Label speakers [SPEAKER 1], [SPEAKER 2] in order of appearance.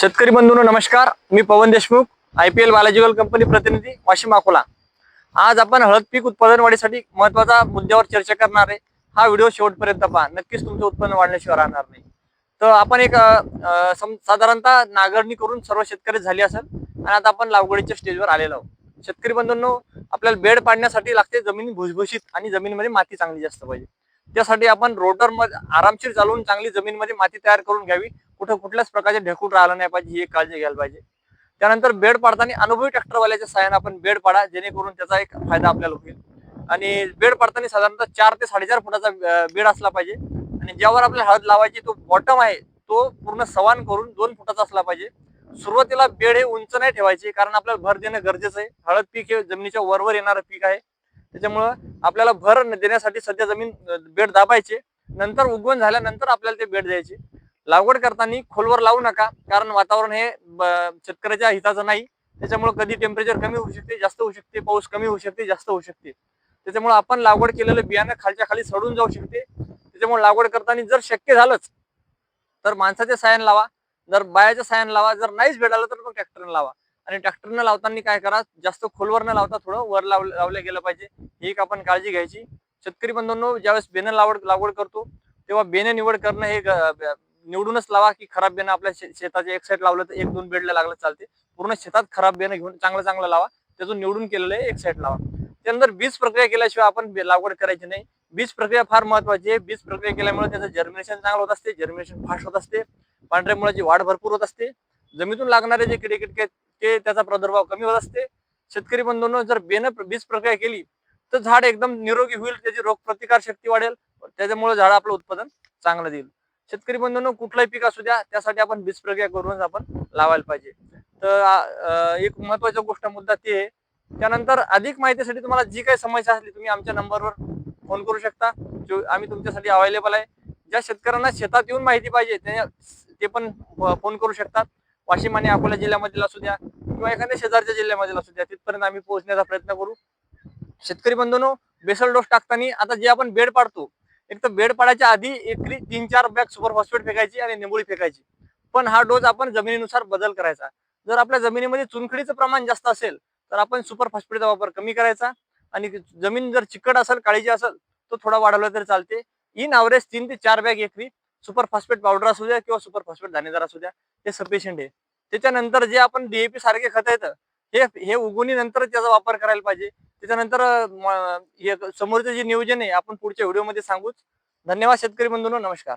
[SPEAKER 1] शेतकरी बंधूंनो नमस्कार। मी पवन Deshmukh, IPL biological company प्रतिनिधी, वाशिम अकोला। आज आपण हळद पीक उत्पादन वाढीसाठी महत्त्वाचा मुद्द्यावर चर्चा करणार आहे। हा व्हिडिओ शेवटपर्यंत पहा, नक्कीच तुमचं उत्पन्न वाढण्याशिवाय राहणार नाही। तर आपण एक साधारणतः नांगरणी करून सर्व शेतकरी झाले असेल आणि आता आपण लागवडीच्या स्टेजवर आलेलो आहोत। शेतकरी बंधूंनो, आपल्याला बेड पाडण्यासाठी लागते जमीन भुसभुशीत आणि जमिनीमध्ये माती चांगली जास्त पाहिजे। त्यासाठी आपण रोटर मध्ये आरामशीर चालवून चांगली जमिनीमध्ये माती तयार करून घ्यावी। कुठल्याच प्रकारचे ढेकूळ राहिला नाही पाहिजे, ही काळजी घ्यायला पाहिजे। त्यानंतर बेड पाडताना अनुभवी ट्रॅक्टरवाल्याच्या सहाय्याने आपण बेड पाडा, जेणेकरून त्याचा एक फायदा आपल्याला होईल। आणि बेड पाडताना साधारणतः 4 ते 4.5 फुटाचा बेड असला पाहिजे आणि ज्यावर आपल्याला हळद लावायची तो बॉटम आहे तो पूर्ण सवान करून 2 फुटाचा असला पाहिजे। सुरुवातीला बेड हे उंच नाही ठेवायचे, कारण आपल्याला भर देणं गरजेचं आहे। हळद पीक हे जमिनीच्या वरवर येणारं पीक आहे, त्याच्यामुळे आपल्याला भर देण्यासाठी सध्या जमीन बेड दाबायचे, नंतर उगवण झाल्यानंतर आपल्याला ते बेड द्यायचे। लागवड करताना खोलवर लावू नका, कारण वातावरण हे शेतकऱ्याच्या हिताचं नाही। त्याच्यामुळे कधी टेम्परेचर कमी होऊ शकते, जास्त होऊ शकते, पाऊस कमी होऊ शकते, जास्त होऊ शकते। त्याच्यामुळे आपण लागवड केलेलं बियाणं खालच्या खाली सडून जाऊ शकते। त्याच्यामुळे लागवड करताना जर शक्य झालंच तर माणसाच्या साहाय्याने लावा, जर बायाच्या साहाय्याने लावा, जर नाहीच भेटायला तर मग ट्रॅक्टरने लावा। आणि ट्रॅक्टरने लावताना काय करा, जास्त खोलवर न लावता थोडं वर लावलं गेलं पाहिजे, ही एक आपण काळजी घ्यायची। शेतकरी बंधूंनो, ज्यावेळेस बेन लागवड करतो तेव्हा बेन निवड करणं हे निवडूनच लावा, की खराब बेन आपल्या शेताच्या एक साईड लावलं तर 1-2 बेडला लागलं चालते। पूर्ण शेतात खराब बेन घेऊन चांगलं लावा, त्यातून निवडून केलेलं एक साईड लावा। त्यानंतर बीज प्रक्रिया केल्याशिवाय आपण लागवड करायची नाही। बीज प्रक्रिया फार महत्वाची आहे। बीज प्रक्रिया केल्यामुळे त्याचं जर्मिनेशन चांगलं होत असते, जर्मिनेशन फास्ट होत असते, पांढऱ्या मुळाची वाढ भरपूर होत असते, जमिनीतून लागणारे जे किडे किटके ते त्याचा प्रादुर्भाव कमी होत असते। शेतकरी बंधूंनो, जर बीज प्रक्रिया केली तर झाड एकदम निरोगी होईल, त्याची रोगप्रतिकार शक्ती वाढेल, त्याच्यामुळे झाड आपलं उत्पादन चांगलं देईल। शेतकरी बंधूंनो, कुठलाही पीक असू द्या, त्यासाठी आपण बीज प्रक्रिया करूनच आपण लावायला पाहिजे। तर एक महत्वाची गोष्ट मुद्दा ते आहे। त्यानंतर अधिक माहितीसाठी तुम्हाला जी काही समस्या असली तुम्ही आमच्या नंबरवर फोन करू शकता, जो आम्ही तुमच्यासाठी अवेलेबल आहे। ज्या शेतकऱ्यांना शेतात येऊन माहिती पाहिजे ते पण फोन करू शकतात। वाशिम आणि अकोला जिल्ह्यामधील असू द्या किंवा एखाद्या शेजारच्या जिल्ह्यामधील असू द्या, तिथपर्यंत आम्ही पोहोचण्याचा प्रयत्न करू। शेतकरी बंधूंनो, बेसल डोस टाकताना आता जे आपण बेड पाडतो, एक तर बेड पाडायच्या आधी एकरी 3-4 बॅग सुपर फॉस्फेट फेकायची आणि निंबोळी फेकायची। पण हा डोस आपण जमिनीनुसार बदल करायचा। जर आपल्या जमिनीमध्ये चुनखडीचं प्रमाण जास्त असेल तर आपण सुपर फॉस्फेटचा वापर कमी करायचा, आणि जमीन जर चिकट असेल, काळीची असेल, तो थोडा वाढवला तरी चालते। इन अवरेज 3 ते 4 बॅग एकरी सुपर फॉस्फेट पावडर असू द्या किंवा सुपर फॉस्फेट दाणेदार असू द्या, ते सफिशियंट आहे। त्याच्यानंतर जे आपण DAP सारखे खत येतं हे उगवणीनंतर त्याचा वापर करायला पाहिजे। त्याच्यानंतर समोरचं जे नियोजन आहे आपण पुढच्या व्हिडिओमध्ये सांगूच। धन्यवाद शेतकरी बंधूंनो, नमस्कार।